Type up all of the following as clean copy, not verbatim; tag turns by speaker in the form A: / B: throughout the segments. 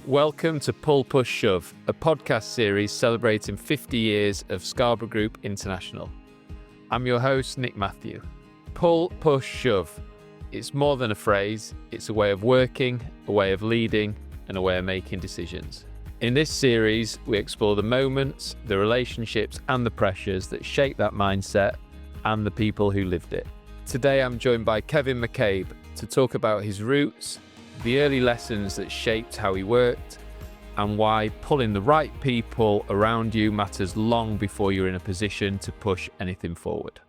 A: Welcome to Pull, Push, Shove, a podcast series celebrating 50 years of Scarborough Group International. I'm your host, Nick Matthew. Pull, Push, Shove. It's more than a phrase, it's a way of working, a way of leading, and a way of making decisions. In this series, we explore the moments, the relationships, and the pressures that shape that mindset and the people who lived it. Today, I'm joined by Kevin McCabe to talk about his roots, the early lessons that shaped how he worked, and why pulling the right people around you matters long before you're in a position to push anything forward.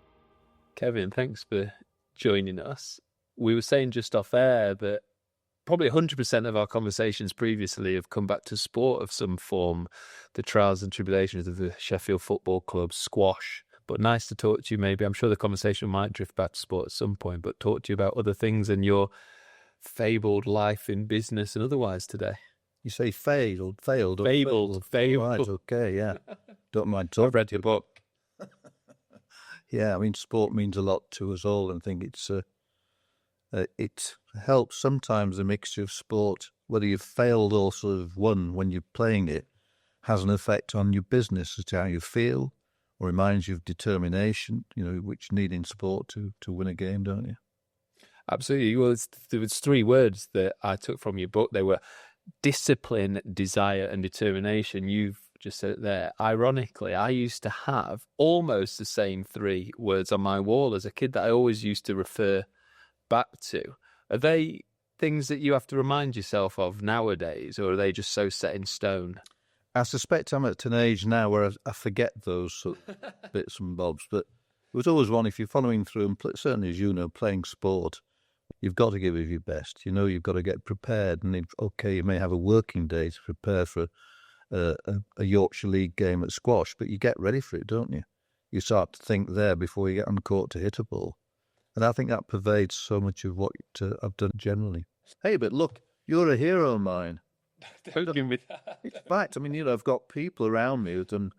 A: Kevin, thanks for joining us. We were saying just off air that probably 100% of our conversations previously have come back to sport of some form, the trials and tribulations of the Sheffield Football Club, squash. But nice to talk to you maybe. I'm sure the conversation might drift back to sport at some point, but talk to you about other things and your fabled life in business and otherwise today.
B: You say fabled? Fabled.
A: Right,
B: okay, yeah. Don't mind talking.
A: I've read your book.
B: Yeah, I mean, sport means a lot to us all, and I think it helps sometimes a mixture of sport, whether you've failed or sort of won when you're playing it, has an effect on your business as to how you feel, or reminds you of determination, which you need in sport to win a game, don't you?
A: Absolutely. Well, there was three words that I took from your book. They were discipline, desire, and determination. You've just said it there. Ironically, I used to have almost the same three words on my wall as a kid that I always used to refer back to. Are they things that you have to remind yourself of nowadays, or are they just so set in stone?
B: I suspect I'm at an age now where I forget those sort of bits and bobs, but it was always one, if you're following through, and certainly as you know, playing sport, you've got to give it your best. You've got to get prepared. And you may have a working day to prepare for a Yorkshire League game at squash, but you get ready for it, don't you? You start to think there before you get on court to hit a ball. And I think that pervades so much of what I've done generally. Hey, but look, you're a hero of mine.
A: Don't give me that.
B: In fact, I've got people around me who've done,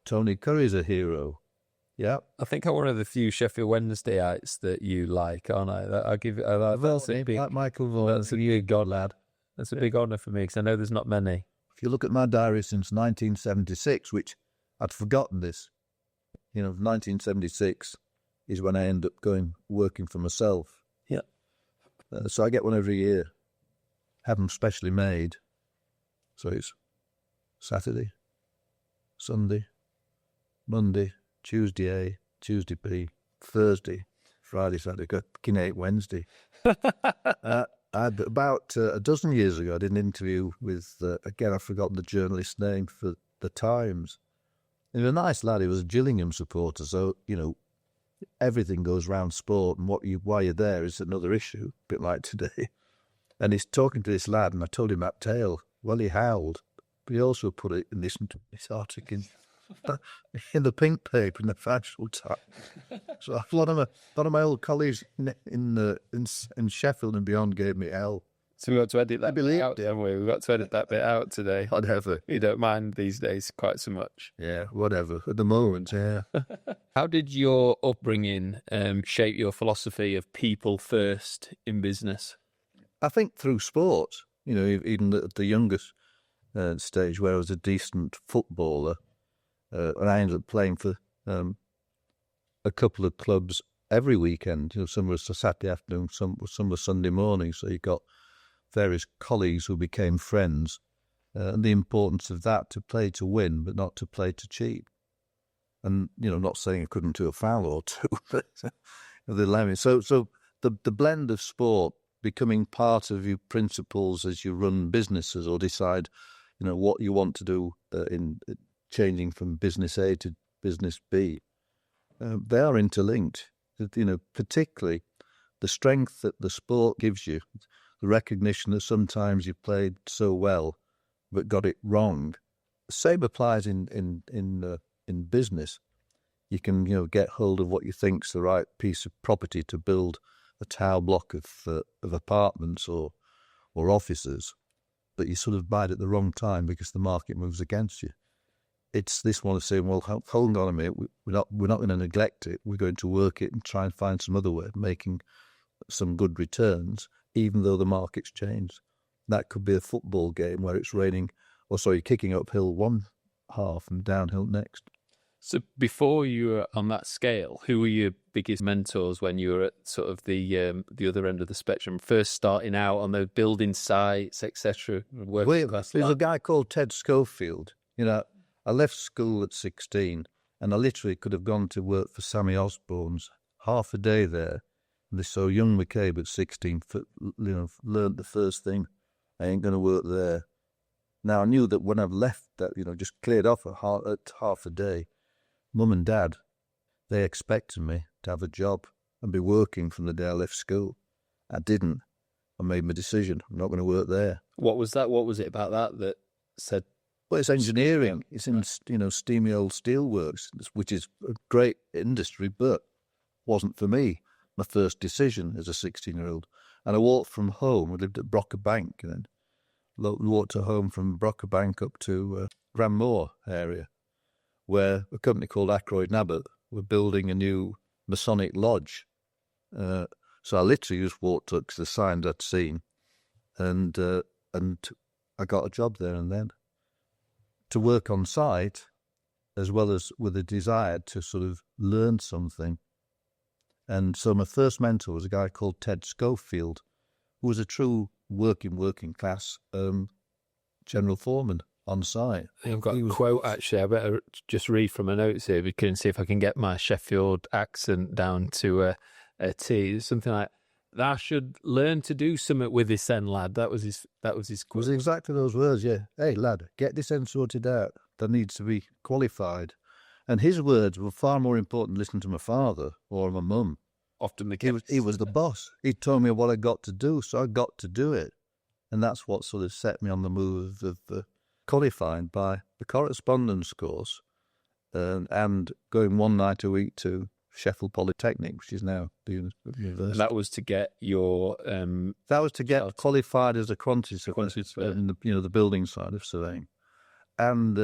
B: Tony Curry's a hero. Yeah,
A: I think I'm one of the few Sheffield Wednesdayites that you like, aren't I? I'll give it. That's a big,
B: like Michael Vaughan.
A: That's a big God, lad. That's a big honour for me because I know there's not many.
B: If you look at my diary since 1976, which I'd forgotten this, 1976 is when I end up working for myself.
A: Yeah.
B: So I get one every year. Have them specially made. So it's Saturday, Sunday, Monday, Tuesday A, Tuesday B, Thursday, Friday, Saturday, Wednesday. About a dozen years ago, I did an interview with, again, I've forgotten the journalist's name, for the Times. He was a nice lad. He was a Gillingham supporter, so, everything goes round sport, and why you're there is another issue, a bit like today. And he's talking to this lad, and I told him that tale. Well, he howled, but he also put it in this article in the pink paper in the Financial Times. So a lot of my old colleagues in Sheffield and beyond gave me hell.
A: So we've got to edit that bit out, haven't we? We've got to edit that bit out today.
B: Whatever.
A: You don't mind these days quite so much.
B: Yeah, whatever. At the moment, yeah.
A: How did your upbringing shape your philosophy of people first in business?
B: I think through sport, even at the youngest stage where I was a decent footballer, and I ended up playing for a couple of clubs every weekend. Some were Saturday afternoon, some were Sunday morning. So you got various colleagues who became friends, and the importance of that, to play to win, but not to play to cheat. And not saying I couldn't do a foul or two, but so the blend of sport becoming part of your principles as you run businesses or decide, what you want to do in changing from business A to business B, they are interlinked. Particularly the strength that the sport gives you, the recognition that sometimes you played so well but got it wrong. The same applies in business. You can get hold of what you think's the right piece of property to build a tower block of apartments or offices, but you sort of buy it at the wrong time because the market moves against you. It's this one of saying, well, hold on a minute, we're not going to neglect it. We're going to work it and try and find some other way of making some good returns, even though the market's changed. that could be a football game where it's raining, kicking uphill one half and downhill next.
A: So before you were on that scale, who were your biggest mentors when you were at sort of the other end of the spectrum, first starting out on the building sites, etc.?
B: There's a guy called Ted Schofield. I left school at 16, and I literally could have gone to work for Sammy Osborne's, half a day there. And so young McCabe at 16, learned the first thing, I ain't going to work there. Now, I knew that when I've left that, just cleared off at half a day, Mum and Dad, they expected me to have a job and be working from the day I left school. I didn't. I made my decision. I'm not going to work there.
A: What was that? What was it about that said?
B: Well, it's engineering. It's in, steamy old steelworks, which is a great industry, but wasn't for me. My first decision as a 16-year-old. And I walked from home. We lived at Brockbank, and then walked to home from Brockbank up to Granmore area, where a company called Ackroyd Nabbott were building a new Masonic lodge. So I literally just walked up to the signs I'd seen, and I got a job there and then. To work on site, as well as with a desire to sort of learn something. And so my first mentor was a guy called Ted Schofield, who was a true working class general foreman on site.
A: I've got a quote, actually. I better just read from my notes here. We can see if I can get my Sheffield accent down to a T. It's something like, "Thou should learn to do something with this end, lad." That was his quote.
B: It was exactly those words, yeah. "Hey, lad, get this end sorted out. That needs to be qualified." And his words were far more important than listening to my father or my mum.
A: Often the case.
B: He was the boss. He told me what I got to do, so I got to do it. And that's what sort of set me on the move of qualifying by the correspondence course and going one night a week to Sheffield Polytechnic, which is now the university.
A: And that was to get your...
B: that was to get qualified as a quantity surveyor in the building side of surveying. And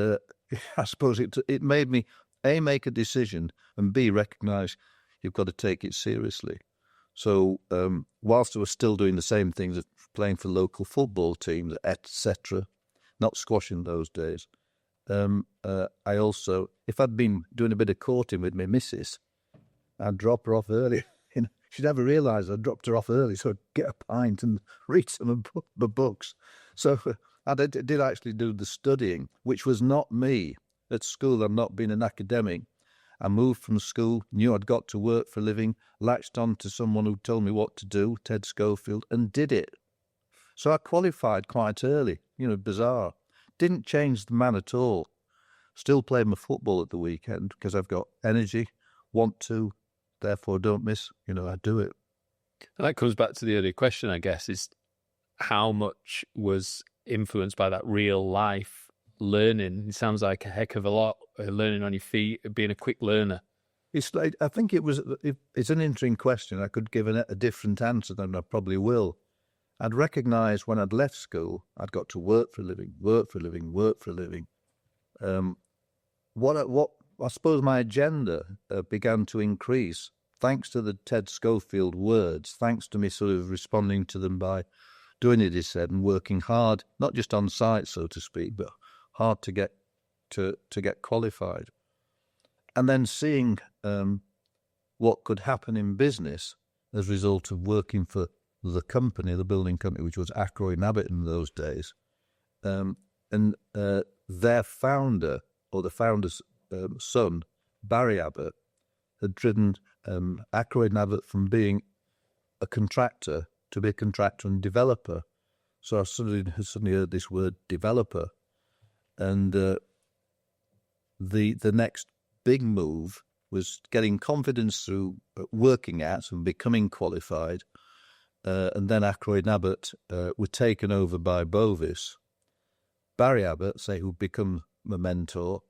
B: I suppose it made me, A, make a decision, and B, recognise you've got to take it seriously. So whilst I was still doing the same things, playing for local football teams, etc., not squashing those days, I also, if I'd been doing a bit of courting with my missus, I'd drop her off early. She'd never realise I dropped her off early, so I'd get a pint and read some of the books. So I did actually do the studying, which was not me. At school, I'd not been an academic. I moved from school, knew I'd got to work for a living, latched on to someone who told me what to do, Ted Schofield, and did it. So I qualified quite early, bizarre. Didn't change the man at all. Still played my football at the weekend because I've got energy, want to, therefore don't miss, I do it.
A: And that comes back to the earlier question, I guess, is how much was influenced by that real life learning? It sounds like a heck of a lot, learning on your feet, being a quick learner.
B: I think it's an interesting question. I could give a different answer than I probably will. I'd recognise when I'd left school, I'd got to work for a living. What I suppose my agenda began to increase thanks to the Ted Schofield words, thanks to me sort of responding to them by doing it, he said, and working hard, not just on site, so to speak, but hard to get qualified. And then seeing what could happen in business as a result of working for the company, the building company, which was Ackroyd Nabbott in those days. And their founder, or the founder's son, Barry Abbott, had driven Ackroyd Nabbott from being a contractor to be a contractor and developer. So I suddenly heard this word developer. And the next big move was getting confidence through working at and becoming qualified. And then Ackroyd Nabbott were taken over by Bovis. Barry Abbott, who'd become my mentor,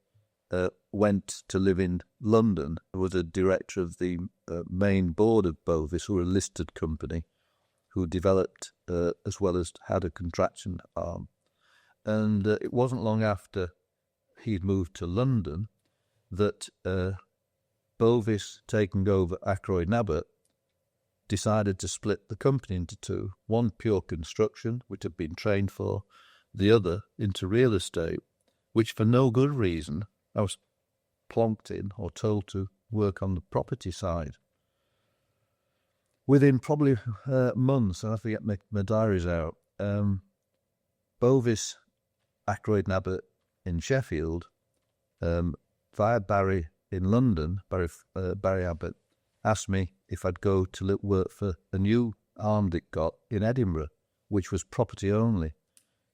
B: went to live in London, was a director of the main board of Bovis, who were a listed company, who developed as well as had a contraction arm. And it wasn't long after he'd moved to London that Bovis, taking over Ackroyd Nabbott, decided to split the company into two. One pure construction, which I'd been trained for, the other into real estate, which for no good reason I was plonked in or told to work on the property side. Within probably months, and I have to get my diaries out, Bovis, Ackroyd and Abbott in Sheffield, via Barry in London, Barry Abbott, asked me if I'd go to work for a new arm it got in Edinburgh, which was property only.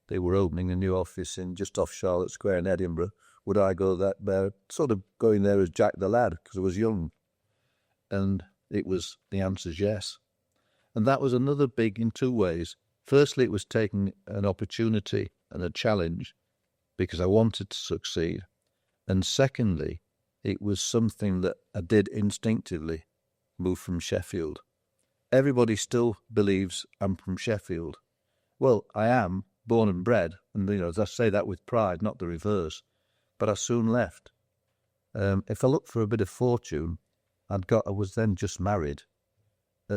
B: They were opening a new office in just off Charlotte Square in Edinburgh. Would I go there? Sort of going there as Jack the Lad, because I was young. And the answer's yes. And that was another big in two ways. Firstly, it was taking an opportunity and a challenge because I wanted to succeed. And secondly, it was something that I did instinctively, move from Sheffield. Everybody still believes I'm from Sheffield. Well, I am, born and bred, and I say that with pride, not the reverse. But I soon left. If I looked for a bit of fortune, I was then just married.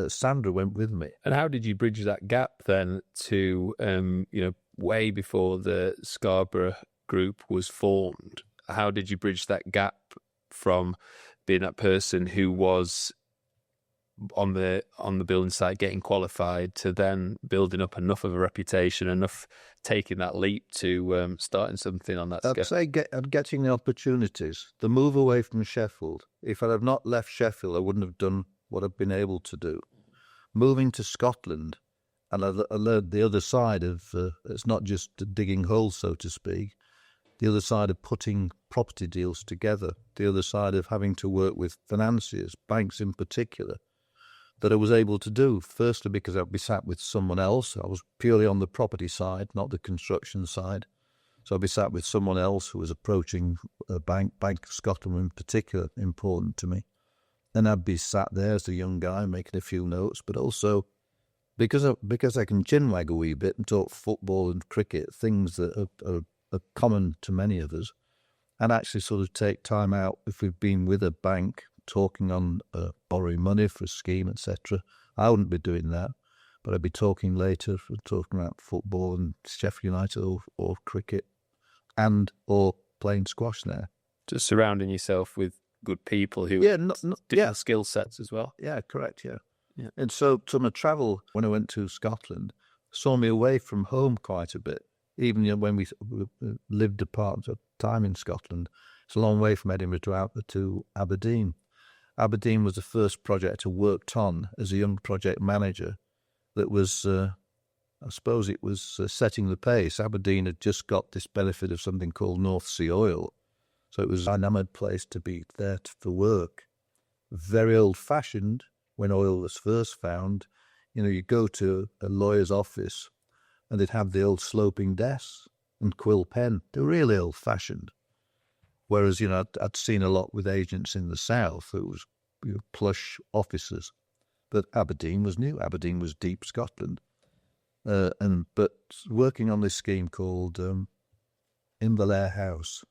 B: Sandra went with me.
A: And how did you bridge that gap then to, way before the Scarborough group was formed? How did you bridge that gap from being that person who was on the building site getting qualified to then building up enough of a reputation, enough taking that leap to starting something on that scale?
B: I'd say getting the opportunities. The move away from Sheffield. If I had not left Sheffield, I wouldn't have done what I've been able to do. Moving to Scotland, and I learned the other side of, it's not just digging holes, so to speak, the other side of putting property deals together, the other side of having to work with financiers, banks in particular, that I was able to do. Firstly, because I'd be sat with someone else. I was purely on the property side, not the construction side. So I'd be sat with someone else who was approaching a Bank of Scotland in particular, important to me. And I'd be sat there as a young guy making a few notes, but also because I can chinwag a wee bit and talk football and cricket, things that are common to many of us, and actually sort of take time out if we've been with a bank talking on borrowing money for a scheme, etc. I wouldn't be doing that, but I'd be talking later, talking about football and Sheffield United or cricket, or playing squash there.
A: Just surrounding yourself with good people who different skill sets as well.
B: Yeah, correct. Yeah. And so my travel when I went to Scotland saw me away from home quite a bit. Even when we lived apart at the time in Scotland, it's a long way from Edinburgh to Aberdeen. Aberdeen was the first project I worked on as a young project manager. That was, I suppose, it was setting the pace. Aberdeen had just got this benefit of something called North Sea oil. So it was an enamoured place to be there for work. Very old-fashioned when oil was first found. You go to a lawyer's office and they'd have the old sloping desks and quill pen. They're really old-fashioned. Whereas, I'd seen a lot with agents in the south. It was plush offices. But Aberdeen was new. Aberdeen was deep Scotland. But working on this scheme called Inverlair House,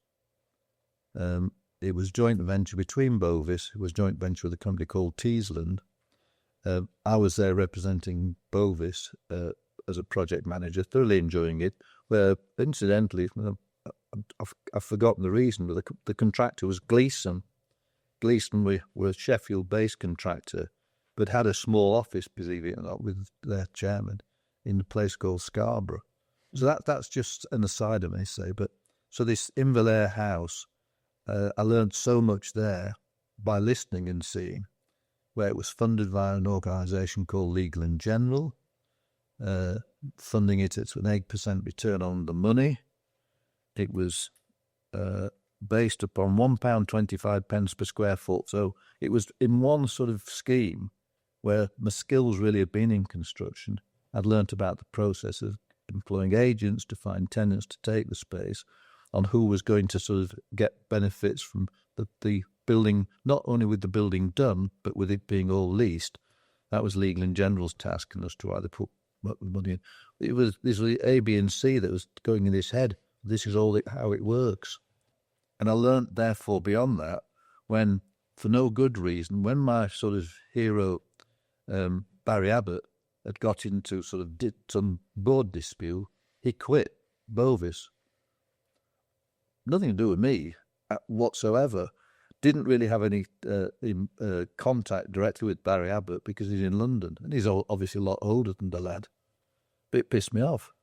B: it was joint venture between Bovis. It was joint venture with a company called Teesland. I was there representing Bovis as a project manager, thoroughly enjoying it. Where, incidentally, I've forgotten the reason, but the contractor was Gleeson. Gleeson were a Sheffield-based contractor, but had a small office, believe it or not, with their chairman in a place called Scarborough. So that's just an aside, I may say. But so this Inverlair House, I learned so much there by listening and seeing, where it was funded by an organisation called Legal and General, funding it at an 8% return on the money. It was based upon £1.25 per square foot. So it was in one sort of scheme where my skills really had been in construction. I'd learnt about the process of employing agents to find tenants to take the space, on who was going to sort of get benefits from the building, not only with the building done, but with it being all leased. That was Legal and General's task, and as to either put money in. This was A, B, and C that was going in his head. This is how it works. And I learnt, therefore, beyond that, when, for no good reason, when my sort of hero Barry Abbott had got into did some board dispute. He quit Bovis. Nothing to do with me whatsoever. Didn't really have any contact directly with Barry Abbott because he's in London, and he's obviously a lot older than the lad. But it pissed me off.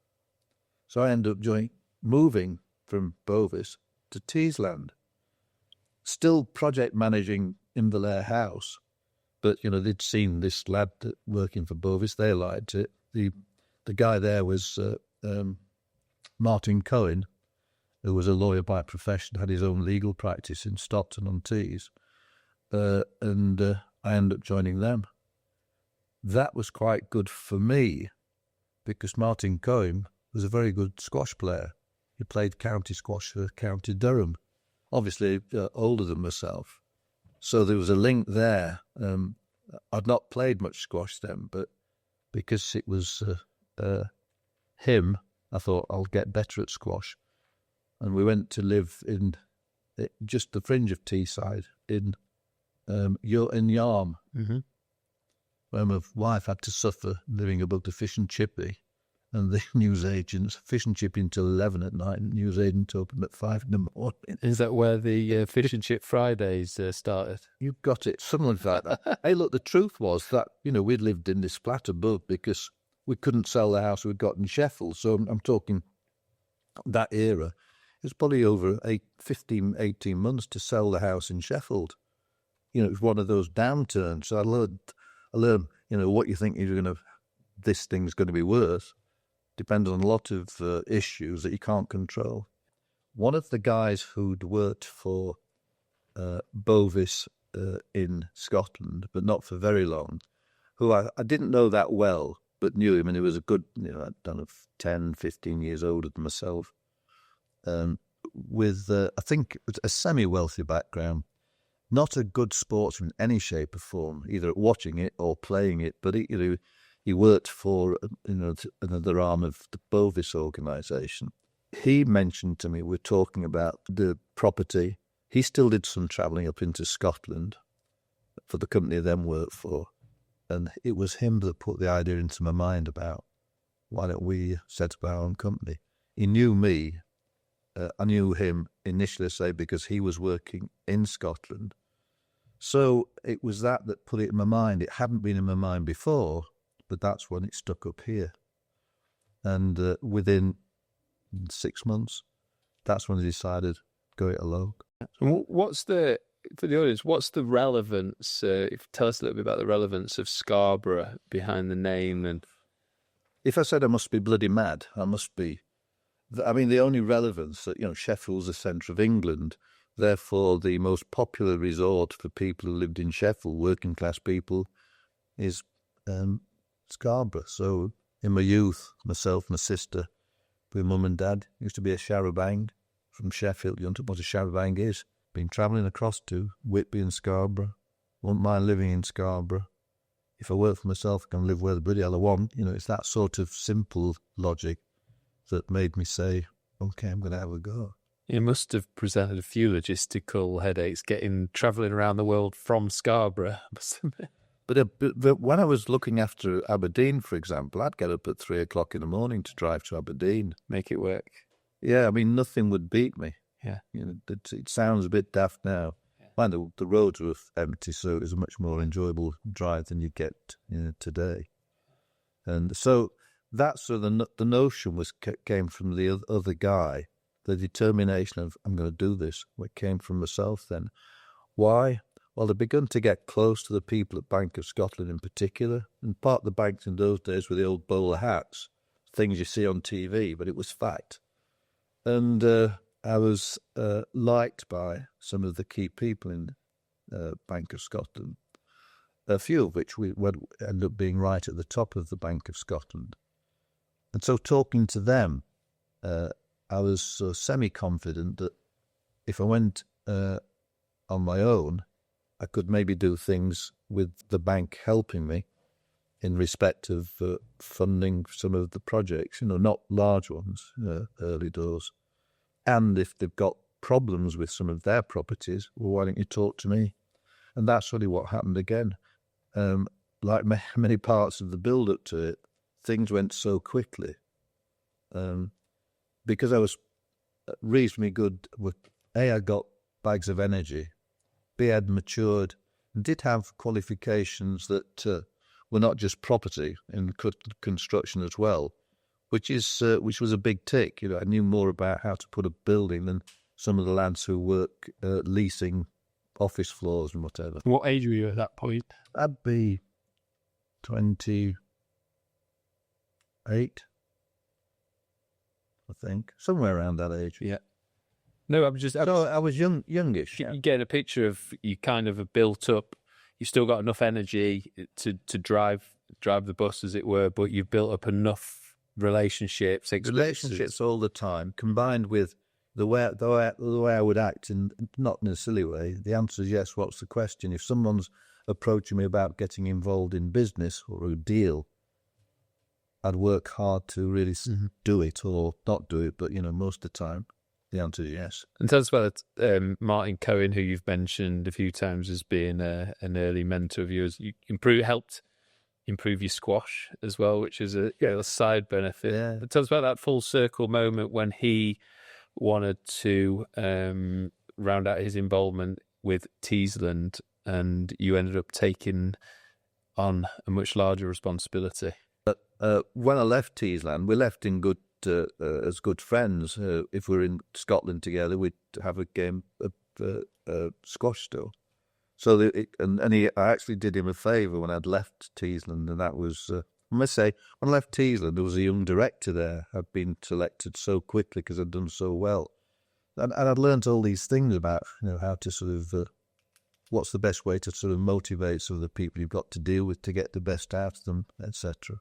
B: So I ended up moving from Bovis to Teesland, still project managing Inverlair House. But, they'd seen this lad working for Bovis. They liked it. The guy there was Martin Cohen, who was a lawyer by profession, had his own legal practice in Stockton-on-Tees. And I ended up joining them. That was quite good for me because Martin Cohen was a very good squash player. He played county squash for County Durham, obviously older than myself. So there was a link there. I'd not played much squash then, but because it was him, I thought I'll get better at squash. And we went to live in just the fringe of Teesside in Yarm, where my wife had to suffer living above the fish and chippy. And the newsagents, fish and chippy until 11 at night, and newsagent open at 5 in the morning.
A: Is that where the Fish and Chip Fridays started?
B: You've got it, something like that. Hey, look, the truth was that, we'd lived in this flat above because we couldn't sell the house we'd got in Sheffield. So I'm talking that era. It was probably over 15, 18 months to sell the house in Sheffield. It was one of those downturns. So I learned, what you think this thing's going to be worth. Depends on a lot of issues that you can't control. One of the guys who'd worked for Bovis in Scotland, but not for very long, who I didn't know that well, but knew him, and he was a good, I'd done 10, 15 years older than myself, with, I think, a semi-wealthy background, not a good sportsman in any shape or form, either at watching it or playing it, but he worked for another arm of the Bovis organisation. He mentioned to me, we're talking about the property. He still did some travelling up into Scotland for the company I then worked for. And it was him that put the idea into my mind about why don't we set up our own company. He knew me. I knew him initially, say, because he was working in Scotland. So it was that put it in my mind. It hadn't been in my mind before, but that's when it stuck up here. And within 6 months, that's when I decided go it alone.
A: For the audience, what's the relevance? Tell us a little bit about the relevance of Scarborough behind the name. And
B: if I said I must be bloody mad, I must be. I mean, the only relevance that, Sheffield's the centre of England, therefore the most popular resort for people who lived in Sheffield, working class people, is Scarborough. So in my youth, myself and my sister, with mum and dad, used to be a charabanc from Sheffield. You know what a charabanc is? Been travelling across to Whitby and Scarborough. Won't mind living in Scarborough. If I work for myself, I can live where the bloody hell I want. It's that sort of simple logic that made me say, okay, I'm going to have a go.
A: It must have presented a few logistical headaches travelling around the world from Scarborough.
B: But when I was looking after Aberdeen, for example, I'd get up at 3 o'clock in the morning to drive to Aberdeen.
A: Make it work.
B: Yeah, I mean, nothing would beat me.
A: Yeah.
B: It sounds a bit daft now. Yeah. Mind the roads were empty, so it was a much more enjoyable drive than you get today. And so that's the notion came from the other guy. The determination of, I'm going to do this, what came from myself then. Why? Well, they'd begun to get close to the people at Bank of Scotland in particular. And part of the banks in those days were the old bowler hats, things you see on TV, but it was fact. And I was liked by some of the key people in Bank of Scotland, a few of which would end up being right at the top of the Bank of Scotland. And so talking to them, I was semi-confident that if I went on my own, I could maybe do things with the bank helping me in respect of funding some of the projects, not large ones, early doors. And if they've got problems with some of their properties, well, why don't you talk to me? And that's really what happened again. like many parts of the build-up to it, things went so quickly. Because I was reasonably good with, A, I got bags of energy, B, I'd matured, and did have qualifications that were not just property in construction as well, which was a big tick. I knew more about how to put a building than some of the lads who work leasing office floors and whatever.
C: What age were you at that point?
B: I'd be 28, I think, somewhere around that age.
A: Yeah. No, I
B: was youngish.
A: You get a picture of you kind of have built up. You've still got enough energy to drive the bus, as it were, but you've built up enough relationships
B: all the time, combined with the way I would act, and not in a silly way. The answer is yes. What's the question? If someone's approaching me about getting involved in business or a deal, I'd work hard to really do it or not do it. But most of the time, the answer is yes.
A: And tell us about Martin Cohen, who you've mentioned a few times as being an early mentor of yours. You helped improve your squash as well, which is a side benefit.
B: Yeah.
A: Tell us about that full circle moment when he wanted to round out his involvement with Teesland, and you ended up taking on a much larger responsibility.
B: When I left Teesland, we left in good as good friends. If we were in Scotland together, we'd have a game of squash still. So I actually did him a favour when I'd left Teesland, and that was, I must say, when I left Teesland, there was a young director there. I'd been selected so quickly because I'd done so well, and I'd learnt all these things about how to sort of what's the best way to sort of motivate some of the people you've got to deal with to get the best out of them, etc.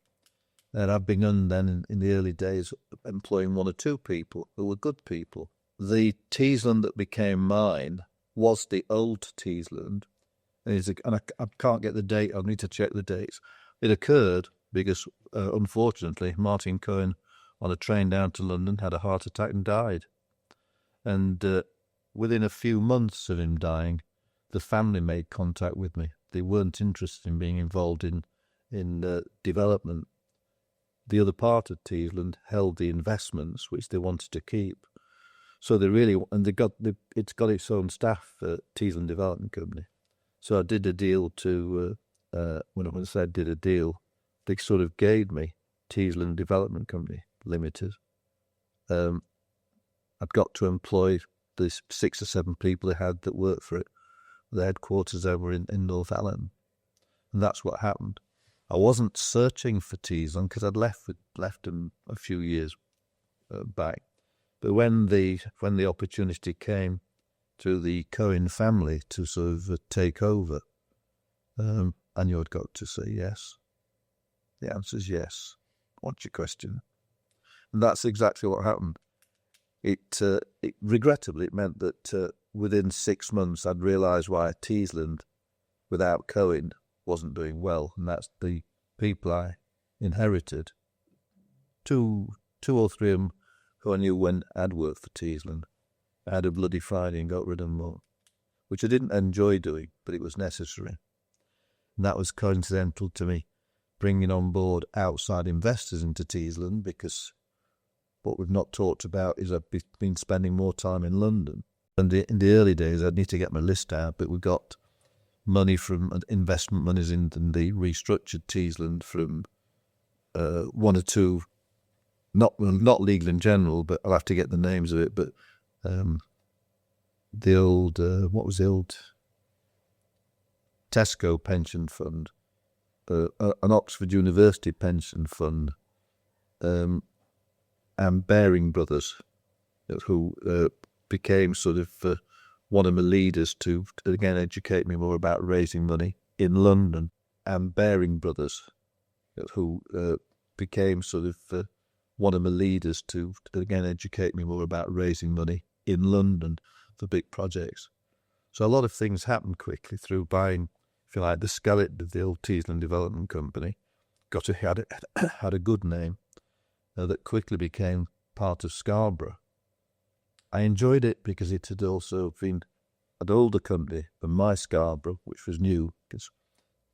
B: And I've begun then in the early days employing one or two people who were good people. The Teesland that became mine was the old Teesland, and I can't get the date. I'll need to check the dates. It occurred because, unfortunately, Martin Cohen, on a train down to London, had a heart attack and died. And within a few months of him dying, the family made contact with me. They weren't interested in being involved in development. The other part of Teesland held the investments which they wanted to keep. So it's got its own staff, Teesland Development Company. So I did a deal when I said did a deal, they sort of gave me Teesland Development Company Limited. I'd got to employ the 6 or 7 people they had that worked for it. The headquarters over in North Allen. And that's what happened. I wasn't searching for Teesland because I'd left them a few years back. But when the opportunity came to the Cohen family to sort of take over, I knew I'd got to say yes. The answer is yes. What's your question? And that's exactly what happened. Regrettably, it meant that within 6 months I'd realised why Teesland, without Cohen, wasn't doing well, and that's the people I inherited. Two or three of them who I knew when I'd worked for Teesland. I had a bloody Friday and got rid of them all, which I didn't enjoy doing, but it was necessary. And that was coincidental to me bringing on board outside investors into Teesland, because what we've not talked about is I've been spending more time in London. And in the early days, I'd need to get my list out, but we got money from investment monies in the restructured Teesland from one or two, not legal in general, but I'll have to get the names of it. But the old, what was the old Tesco pension fund, an Oxford University pension fund, and Baring Brothers, who became sort of one of my leaders to, again, educate me more about raising money in London. And Baring Brothers, who became sort of one of my leaders to, again, educate me more about raising money in London for big projects. So a lot of things happened quickly through buying, if you like, the skeleton of the old Teesland Development Company. Had a good name that quickly became part of Scarborough. I enjoyed it because it had also been an older company than my Scarborough, which was new, because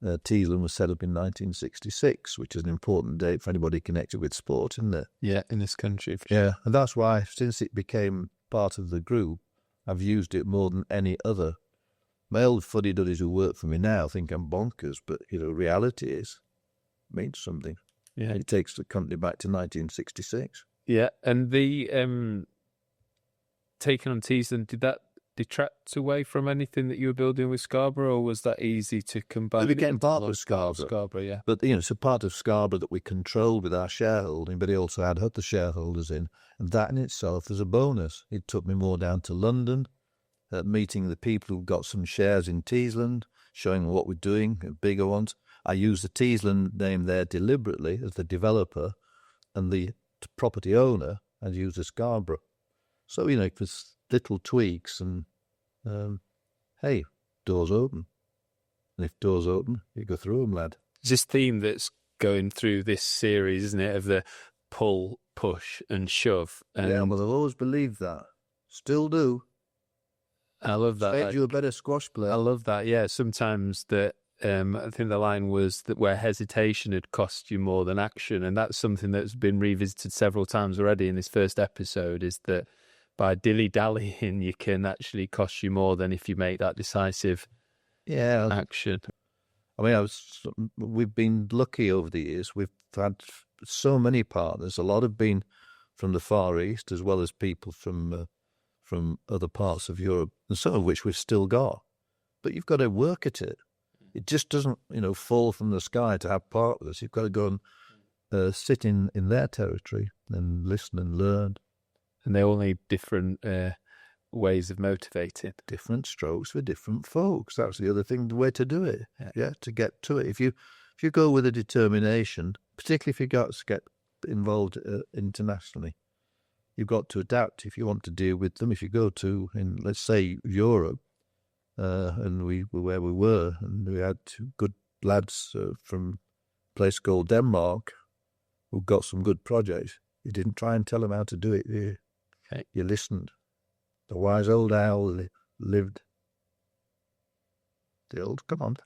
B: Teesland was set up in 1966, which is an important date for anybody connected with sport, isn't it?
A: Yeah, in this country.
B: Yeah, and that's why, since it became part of the group, I've used it more than any other. My old fuddy-duddies who work for me now think I'm bonkers, but, reality is, it means something.
A: Yeah.
B: It takes the company back to 1966.
A: Yeah, and the taking on Teesland, did that detract away from anything that you were building with Scarborough, or was that easy to combine?
B: It became part of
A: Scarborough, yeah.
B: But, it's a part of Scarborough that we controlled with our shareholding, but he also had other shareholders in. And that in itself is a bonus. It took me more down to London, meeting the people who've got some shares in Teesland, showing them what we're doing, bigger ones. I use the Teesland name there deliberately as the developer, and the property owner and use the Scarborough. So, there's little tweaks and, hey, doors open. And if doors open, you go through them, lad.
A: It's this theme that's going through this series, isn't it, of the pull, push and shove. And
B: yeah, well, I've always believed that. Still do.
A: I love that.
B: Made you a better squash player.
A: I love that, yeah. Sometimes that, I think the line was that where hesitation had cost you more than action, and that's something that's been revisited several times already in this first episode, is that by dilly-dallying, you can actually cost you more than if you make that decisive action.
B: I mean, we've been lucky over the years. We've had so many partners. A lot have been from the Far East, as well as people from other parts of Europe, and some of which we've still got. But you've got to work at it. It just doesn't, fall from the sky to have part with us. You've got to go and sit in their territory and listen and learn.
A: And they all need different ways of motivating.
B: Different strokes for different folks. That's the other thing, the way to do it. Yeah, to get to it. If you go with a determination, particularly if you got to get involved internationally, you've got to adapt if you want to deal with them. If you go to, let's say, Europe, and we were where we were, and we had two good lads from a place called Denmark who got some good projects. You didn't try and tell them how to do it. You listened. The wise old owl lived. Come on.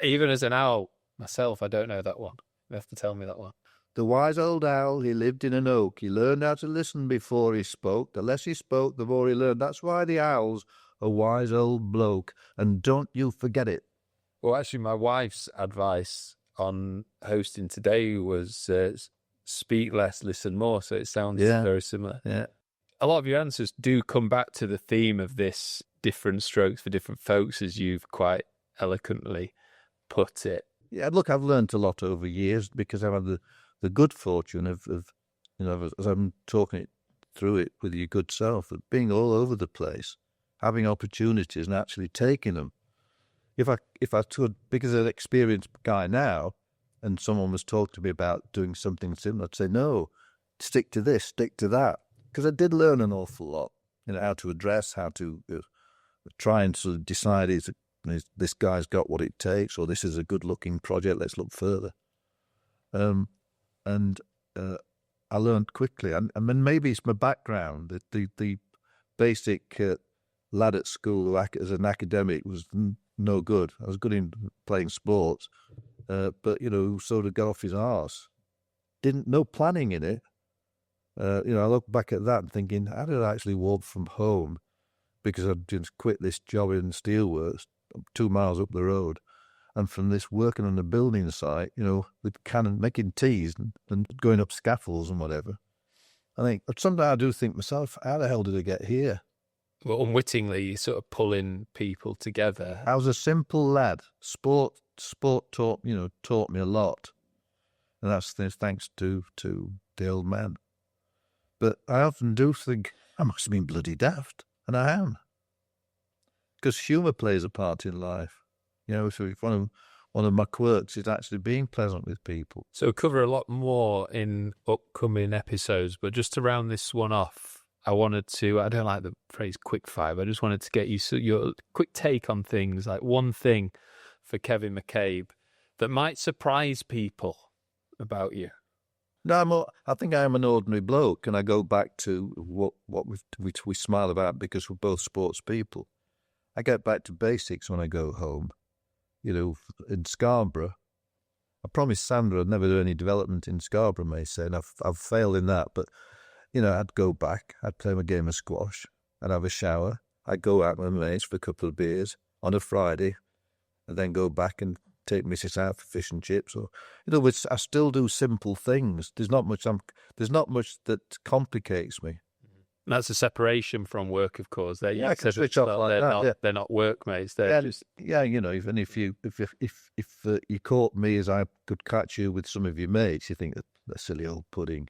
A: Even as an owl myself, I don't know that one. You have to tell me that one.
B: The wise old owl, he lived in an oak. He learned how to listen before he spoke. The less he spoke, the more he learned. That's why the owl's a wise old bloke. And don't you forget it.
A: Well, actually, my wife's advice on hosting today was speak less, listen more. So it sounds very similar.
B: Yeah.
A: A lot of your answers do come back to the theme of this different strokes for different folks, as you've quite eloquently put it.
B: Yeah, look, I've learned a lot over years because I've had the good fortune of as I'm talking it through it with your good self, of being all over the place, having opportunities and actually taking them. If I could, because I'm an experienced guy now, and someone was talking to me about doing something similar, I'd say, no, stick to this, stick to that. Because I did learn an awful lot, how to address, how to try and sort of decide is this guy's got what it takes, or this is a good-looking project, let's look further. And I learned quickly. I mean, maybe it's my background. The basic lad at school as an academic was no good. I was good in playing sports, but, sort of got off his arse. No planning in it. I look back at that and thinking, how did I actually walk from home? Because I'd just quit this job in steelworks 2 miles up the road. And from this working on the building site, with cannon, making teas and going up scaffolds and whatever. I think, sometimes I do think myself, how the hell did I get here?
A: Well, unwittingly, you're sort of pulling people together.
B: I was a simple lad. Sport taught me a lot. And that's thanks to the old man. But I often do think I must have been bloody daft, and I am. Because humour plays a part in life. So if one of my quirks is actually being pleasant with people.
A: So we'll cover a lot more in upcoming episodes, but just to round this one off, I don't like the phrase quick fire, but I just wanted to get your quick take on things, like one thing for Kevin McCabe that might surprise people about you.
B: No, I think I am an ordinary bloke, and I go back to what we smile about because we're both sports people. I get back to basics when I go home. in Scarborough. I promised Sandra I'd never do any development in Scarborough, Macy, and I've failed in that. But, I'd go back, I'd play my game of squash, I'd have a shower, I'd go out with my mates for a couple of beers on a Friday, and then go back and take Mrs. out for fish and chips. Or, I still do simple things. There's not much that complicates me.
A: That's a separation from work, of course. They're they're not workmates.
B: Even if you caught me as I could catch you with some of your mates, you think that silly old pudding.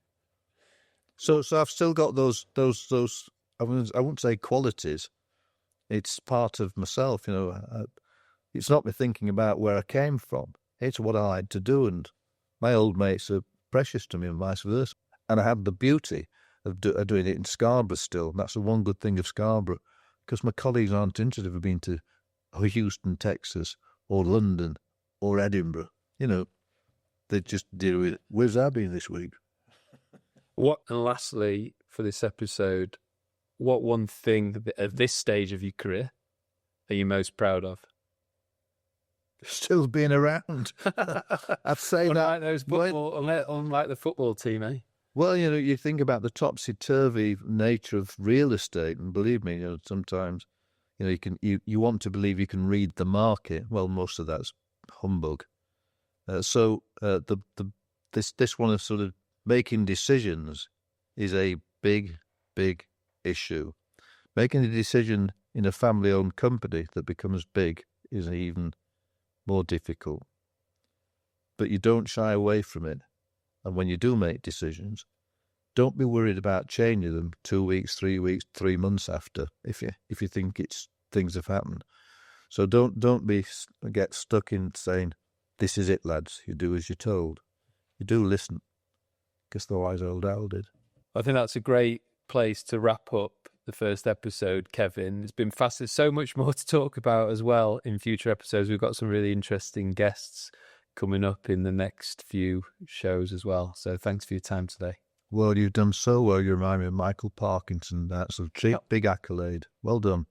B: So I've still got those. I wouldn't say qualities. It's part of myself. It's not me thinking about where I came from. It's what I like to do, and my old mates are precious to me, and vice versa. And I have the beauty of doing it in Scarborough still. And that's the one good thing of Scarborough, because my colleagues aren't interested in being to Houston, Texas, or London, or Edinburgh. They just deal with it. Where's I been this week?
A: And lastly, for this episode, what one thing at this stage of your career are you most proud of?
B: Still being around. I'd say
A: unlike unlike the football team, eh?
B: Well, you think about the topsy-turvy nature of real estate, and believe me, sometimes, you want to believe you can read the market. Well, most of that's humbug. This one of sort of making decisions is a big, big issue. Making a decision in a family-owned company that becomes big is even more difficult. But you don't shy away from it. And when you do make decisions, don't be worried about changing them 2 weeks, 3 weeks, 3 months after, if you think things have happened. So don't get stuck in saying, "This is it, lads. You do as you're told." You do listen, because the wise old owl did.
A: I think that's a great place to wrap up the first episode, Kevin. It's been fast. There's so much more to talk about as well in future episodes. We've got some really interesting guests coming up in the next few shows as well. So thanks for your time today.
B: Well, you've done so well. You remind me of Michael Parkinson. That's a big accolade. Well done.